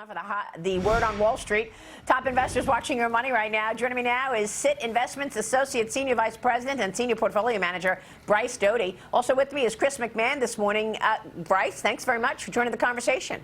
Time for the word on Wall Street. Top investors watching your money right now. Joining me now is CIT Investments Associate Senior Vice President and Senior Portfolio Manager, Bryce Doty. Also with me is Chris McMahon this morning. Bryce, thanks very much for joining the conversation.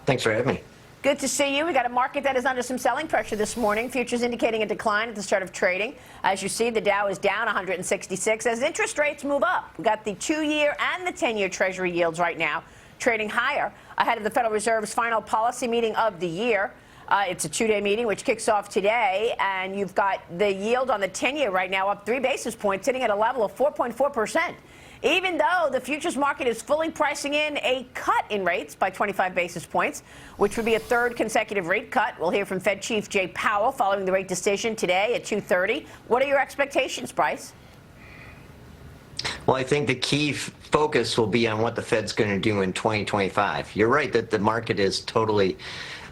Thanks for having me. Good to see you. We got a market that is under some selling pressure this morning. Futures indicating a decline at the start of trading. As you see, the Dow is down 166 as interest rates move up. We got the 2-year and the 10-year Treasury yields right now trading higher ahead of the Federal Reserve's final policy meeting of the year. It's a 2-day meeting which kicks off today, and you've got the yield on the 10-year right now up 3 basis points, sitting at a level of 4.4%. Even though the futures market is fully pricing in a cut in rates by 25 basis points, which would be a third consecutive rate cut. We'll hear from Fed Chief Jay Powell following the rate decision today at 2:30. What are your expectations, Bryce? Well, I think the key focus will be on what the Fed's going to do in 2025. You're right that the market is totally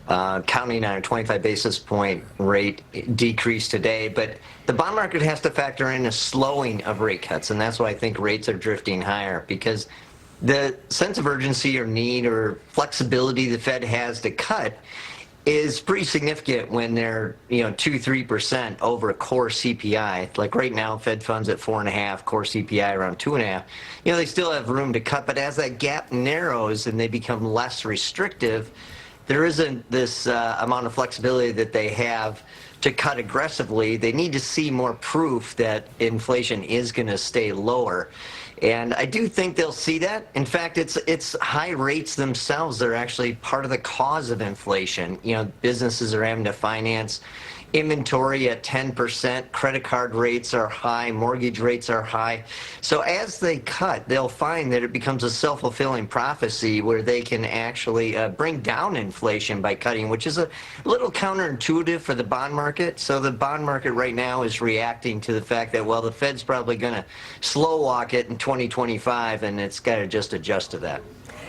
counting on a 25 basis point rate decrease today, but the bond market has to factor in a slowing of rate cuts, and that's why I think rates are drifting higher, because the sense of urgency or need or flexibility the Fed has to cut is pretty significant when they're 2-3% over core CPI. Like right now, Fed funds at 4.5, core CPI around 2.5. They still have room to cut, but as that gap narrows and they become less restrictive, there isn't this amount of flexibility that they have to cut aggressively. They need to see more proof that inflation is going to stay lower. And I do think they'll see that. In fact, it's high rates themselves that are actually part of the cause of inflation. Businesses are having to finance inventory at 10%, credit card rates are high, mortgage rates are high. So as they cut, they'll find that it becomes a self-fulfilling prophecy where they can actually bring down inflation by cutting, which is a little counterintuitive for the bond market. So the bond market right now is reacting to the fact that, well, the Fed's probably going to slow walk it in 2025, and it's got to just adjust to that.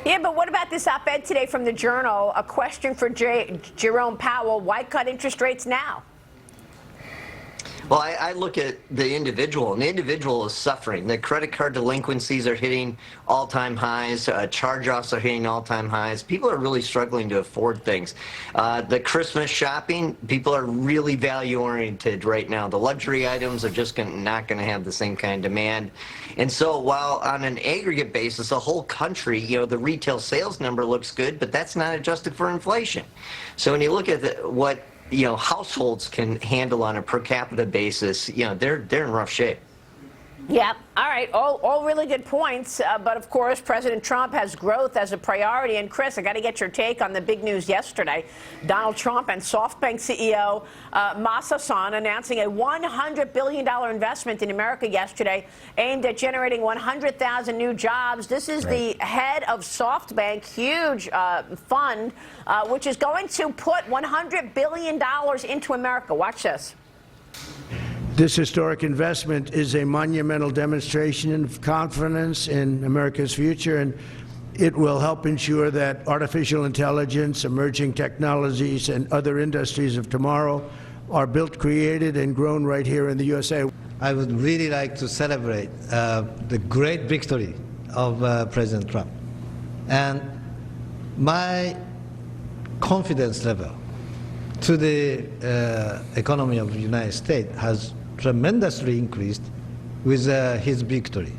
Yeah, but what about this op-ed today from the Journal? A question for Jerome Powell. Why cut interest rates now? Well, I look at the individual, and the individual is suffering. The credit card delinquencies are hitting all-time highs. Charge-offs are hitting all-time highs. People are really struggling to afford things. The Christmas shopping, people are really value-oriented right now. The luxury items are just not going to have the same kind of demand. And so while on an aggregate basis, the whole country, the retail sales number looks good, but that's not adjusted for inflation. So when you look at what households can handle on a per capita basis, they're in rough shape. Yeah. All right. All really good points. But of course, President Trump has growth as a priority. And Chris, I got to get your take on the big news yesterday. Donald Trump and SoftBank CEO Masa Son announcing a $100 billion investment in America yesterday aimed at generating 100,000 new jobs. This is the head of SoftBank, huge fund, which is going to put $100 billion into America. Watch this. This historic investment is a monumental demonstration of confidence in America's future, and it will help ensure that artificial intelligence, emerging technologies, and other industries of tomorrow are built, created, and grown right here in the USA. I would really like to celebrate the great victory of President Trump. And my confidence level to the economy of the United States has tremendously increased with his victory.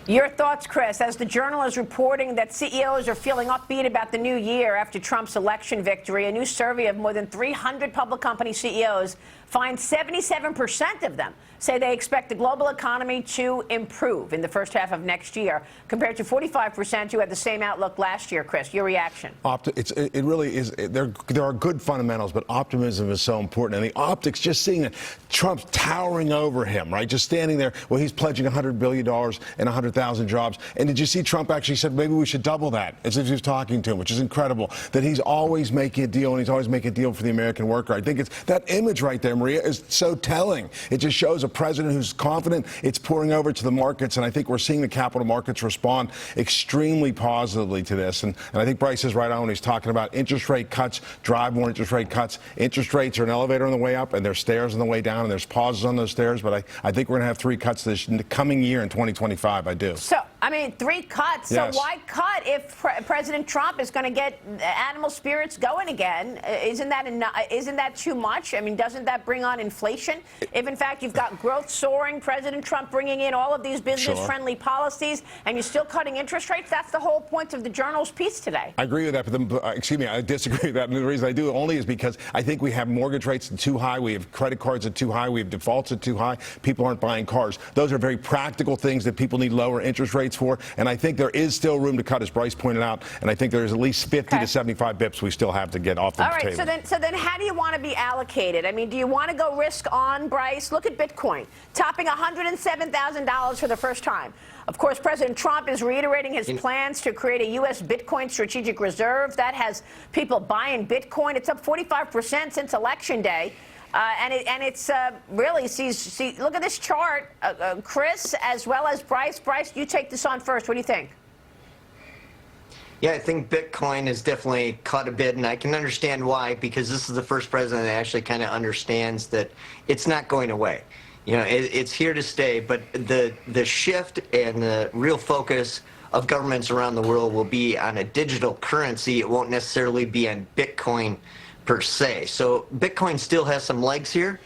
Your thoughts, Chris, as the Journal is reporting that CEOs are feeling upbeat about the new year after Trump's election victory. A new survey of more than 300 public company CEOs finds 77% of them say they expect the global economy to improve in the first half of next year, compared to 45% who had the same outlook last year. Chris, your reaction? It really is. There are good fundamentals, but optimism is so important. And the optics, just seeing Trump towering over him, right? Just standing there. Well, he's pledging $100 billion and 100,000 jobs. And did you see Trump actually said maybe we should double that, as if he was talking to him, which is incredible. That he's always making a deal, and he's always making a deal for the American worker. I think it's that image right there, Maria, is so telling. It just shows a president who's confident. It's pouring over to the markets, and I think we're seeing the capital markets respond extremely positively to this. And I think Bryce is right on when he's talking about interest rate cuts, drive more interest rate cuts. Interest rates are an elevator on the way up, and there's stairs on the way down, and there's pauses on those stairs. But I think we're going to have 3 cuts this coming year in 2025. I do. So I mean, 3 cuts. Yes. So why cut if President Trump is going to get animal spirits going again? Isn't that too much? I mean, doesn't that bring on inflation? If, in fact, you've got growth soaring, President Trump bringing in all of these business-friendly policies, and you're still cutting interest rates, that's the whole point of the Journal's piece today. I agree with that, but excuse me, I disagree with that. And the reason I do only is because I think we have mortgage rates that are too high, we have credit cards that are too high, we have defaults that are too high, people aren't buying cars. Those are very practical things that people need lower interest rates for, and I think there is still room to cut, as Bryce pointed out, and I think there's at least 50 to 75 bips we still have to get off the table. All right, so then how do you want to be allocated? I mean, do you want to go risk on, Bryce? Look at Bitcoin, topping $107,000 for the first time. Of course, President Trump is reiterating his plans to create a U.S. Bitcoin strategic reserve. That has people buying Bitcoin. It's up 45% since Election Day. And it's really, look at this chart, Chris, as well as Bryce. Bryce, you take this on first. What do you think? Yeah, I think Bitcoin has definitely cut a bit, and I can understand why, because this is the first president that actually kind of understands that it's not going away. You know, it's here to stay, but the shift and the real focus of governments around the world will be on a digital currency. It won't necessarily be on Bitcoin per se. So Bitcoin still has some legs here,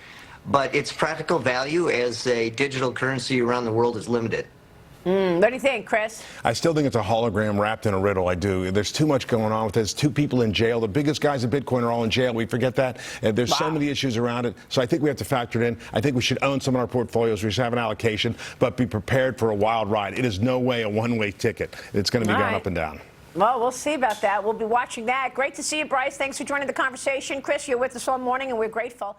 but its practical value as a digital currency around the world is limited. What do you think, Chris? I still think it's a hologram wrapped in a riddle. I do. There's too much going on with this. 2 people in jail. The biggest guys in Bitcoin are all in jail. We forget that. And there's so many issues around it. So I think we have to factor it in. I think we should own some of our portfolios. We should have an allocation, but be prepared for a wild ride. It is no way a one-way ticket. It's going to be going up and down. Well, we'll see about that. We'll be watching that. Great to see you, Bryce. Thanks for joining the conversation. Chris, you're with us all morning, and we're grateful.